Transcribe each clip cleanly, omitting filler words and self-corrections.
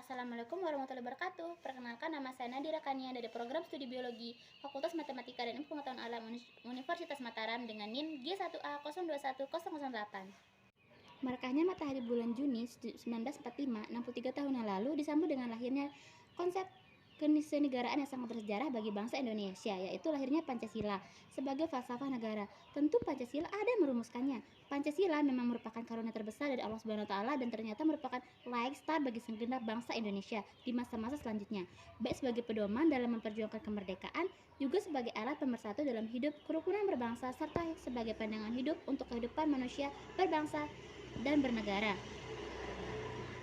Assalamualaikum warahmatullahi wabarakatuh. Perkenalkan, nama saya Nadira Kania dari program studi biologi Fakultas Matematika dan Ilmu Pengetahuan Alam Universitas Mataram dengan NIM G1A021008. Markahnya matahari bulan Juni 1945, 63 tahun yang lalu, disambut dengan lahirnya konsep kenegaraan yang sangat bersejarah bagi bangsa Indonesia, yaitu lahirnya Pancasila sebagai falsafah negara. Tentu Pancasila ada yang merumuskannya. Pancasila memang merupakan karunia terbesar dari Allah Subhanahu wa taala dan ternyata merupakan layak star bagi segenap bangsa Indonesia di masa-masa selanjutnya, baik sebagai pedoman dalam memperjuangkan kemerdekaan, juga sebagai alat pemersatu dalam hidup kerukunan berbangsa, serta sebagai pandangan hidup untuk kehidupan manusia berbangsa dan bernegara.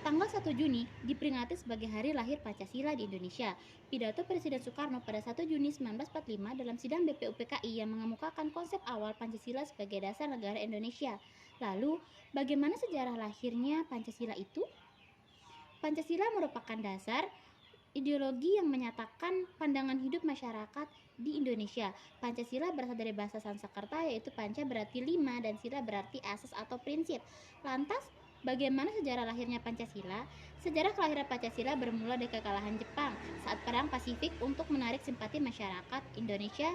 Tanggal 1 Juni diperingati sebagai hari lahir Pancasila di Indonesia. Pidato Presiden Soekarno pada 1 Juni 1945 dalam sidang BPUPKI yang mengemukakan konsep awal Pancasila sebagai dasar negara Indonesia. Lalu, bagaimana sejarah lahirnya Pancasila itu? Pancasila merupakan dasar ideologi yang menyatakan pandangan hidup masyarakat di Indonesia. Pancasila berasal dari bahasa Sanskerta, yaitu panca berarti 5 dan sila berarti asas atau prinsip. Lantas, bagaimana sejarah lahirnya Pancasila? Sejarah kelahiran Pancasila bermula dari kekalahan Jepang saat Perang Pasifik untuk menarik simpati masyarakat Indonesia.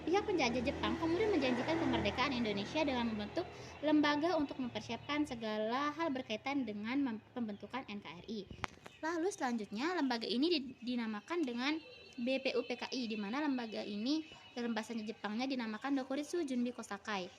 Pihak penjajah Jepang kemudian menjanjikan kemerdekaan Indonesia dengan membentuk lembaga untuk mempersiapkan segala hal berkaitan dengan pembentukan NKRI. Lalu selanjutnya lembaga ini dinamakan dengan BPUPKI, di mana lembaga ini dalam bahasa Jepangnya dinamakan Dokuritsu Junbi Kosakai.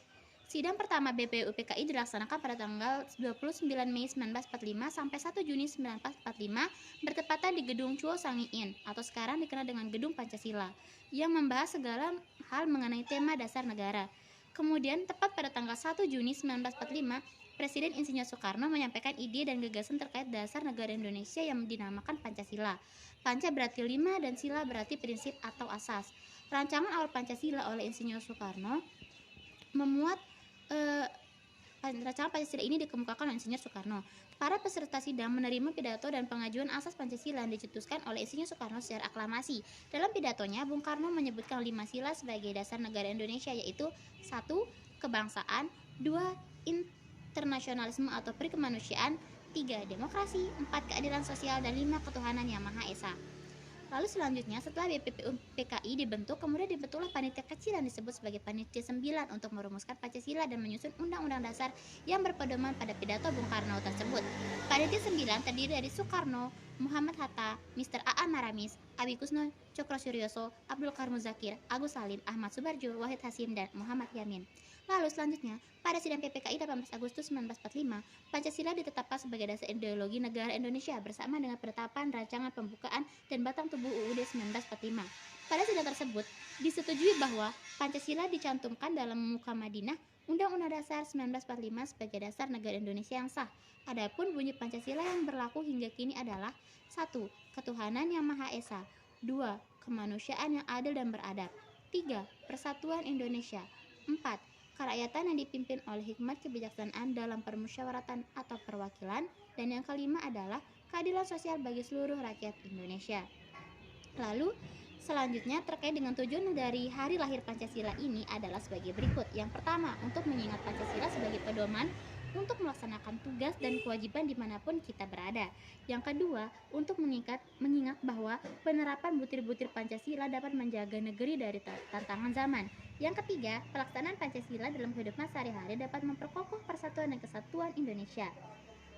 Sidang pertama BPUPKI dilaksanakan pada tanggal 29 Mei 1945 sampai 1 Juni 1945 bertepatan di Gedung Chuo Sangiin atau sekarang dikenal dengan Gedung Pancasila yang membahas segala hal mengenai tema dasar negara. Kemudian tepat pada tanggal 1 Juni 1945 Presiden Insinyur Soekarno menyampaikan ide dan gagasan terkait dasar negara Indonesia yang dinamakan Pancasila. Panca berarti 5 dan sila berarti prinsip atau asas. Rancangan awal Pancasila oleh Insinyur Soekarno memuat rancangan Pancasila ini dikemukakan oleh Insinyur Soekarno. Para peserta sidang menerima pidato dan pengajuan asas Pancasila yang dicetuskan oleh Insinyur Soekarno secara aklamasi. Dalam pidatonya, Bung Karno menyebutkan 5 sila sebagai dasar negara Indonesia, yaitu 1. Kebangsaan, 2. Internasionalisme atau perikemanusiaan, 3. Demokrasi, 4. Keadilan sosial, dan 5. Ketuhanan Yang Maha Esa. Lalu selanjutnya, setelah BPUPKI dibentuk, kemudian dibentuklah panitia kecil yang disebut sebagai Panitia 9 untuk merumuskan Pancasila dan menyusun Undang-Undang Dasar yang berpedoman pada pidato Bung Karno tersebut. Panitia 9 terdiri dari Soekarno, Muhammad Hatta, Mr. A.A. Maramis, Abi Kusno Cokrosuryoso, Abdul Karim Zakir, Agus Salim, Ahmad Subarjo, Wahid Hasim, dan Muhammad Yamin. Lalu selanjutnya, pada sidang PPKI 18 Agustus 1945, Pancasila ditetapkan sebagai dasar ideologi negara Indonesia bersama dengan penetapan rancangan pembukaan dan batang tubuh UUD 1945. Pada sidang tersebut, disetujui bahwa Pancasila dicantumkan dalam Muka Madinah Undang-Undang Dasar 1945 sebagai dasar negara Indonesia yang sah. Adapun bunyi Pancasila yang berlaku hingga kini adalah 1. Ketuhanan Yang Maha Esa, 2. Kemanusiaan yang adil dan beradab, 3. Persatuan Indonesia, 4. Kerakyatan yang dipimpin oleh hikmat kebijaksanaan dalam permusyawaratan atau perwakilan, dan yang kelima adalah keadilan sosial bagi seluruh rakyat Indonesia. Lalu selanjutnya terkait dengan tujuan dari hari lahir Pancasila ini adalah sebagai berikut. Yang pertama, untuk mengingat Pancasila sebagai pedoman untuk melaksanakan tugas dan kewajiban dimanapun kita berada. Yang kedua, untuk mengingat bahwa penerapan butir-butir Pancasila dapat menjaga negeri dari tantangan zaman. Yang ketiga, pelaksanaan Pancasila dalam kehidupan sehari-hari dapat memperkokoh persatuan dan kesatuan Indonesia.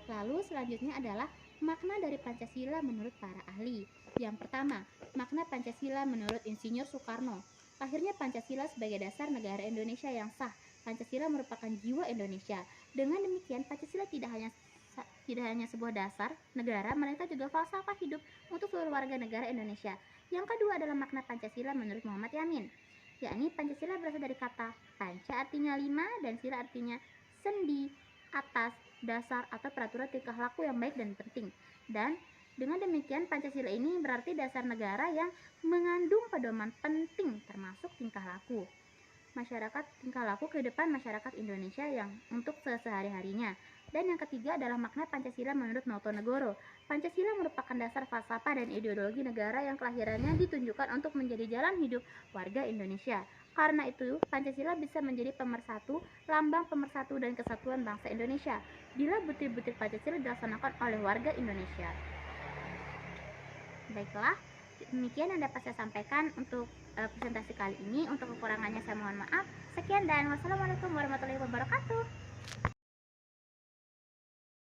Lalu selanjutnya adalah makna dari Pancasila menurut para ahli. Yang pertama, makna Pancasila menurut Insinyur Soekarno. Lahirnya Pancasila sebagai dasar negara Indonesia yang sah. Pancasila merupakan jiwa Indonesia. Dengan demikian, Pancasila tidak hanya sebuah dasar negara, melainkan juga falsafah hidup untuk seluruh warga negara Indonesia. Yang kedua adalah makna Pancasila menurut Muhammad Yamin, yakni Pancasila berasal dari kata panca artinya 5 dan sila artinya sendi, atas, dasar atau peraturan tingkah laku yang baik dan penting. Dan dengan demikian Pancasila ini berarti dasar negara yang mengandung pedoman penting termasuk tingkah laku kehidupan masyarakat Indonesia yang untuk sehari-harinya. Dan yang ketiga adalah makna Pancasila menurut Notonegoro. Pancasila merupakan dasar falsafah dan ideologi negara yang kelahirannya ditunjukkan untuk menjadi jalan hidup warga Indonesia. Karena itu, Pancasila bisa menjadi pemersatu, lambang pemersatu dan kesatuan bangsa Indonesia bila butir-butir Pancasila dilaksanakan oleh warga Indonesia. Baiklah, demikian yang dapat saya sampaikan untuk presentasi kali ini. Untuk kekurangannya saya mohon maaf. Sekian dan wassalamualaikum warahmatullahi wabarakatuh.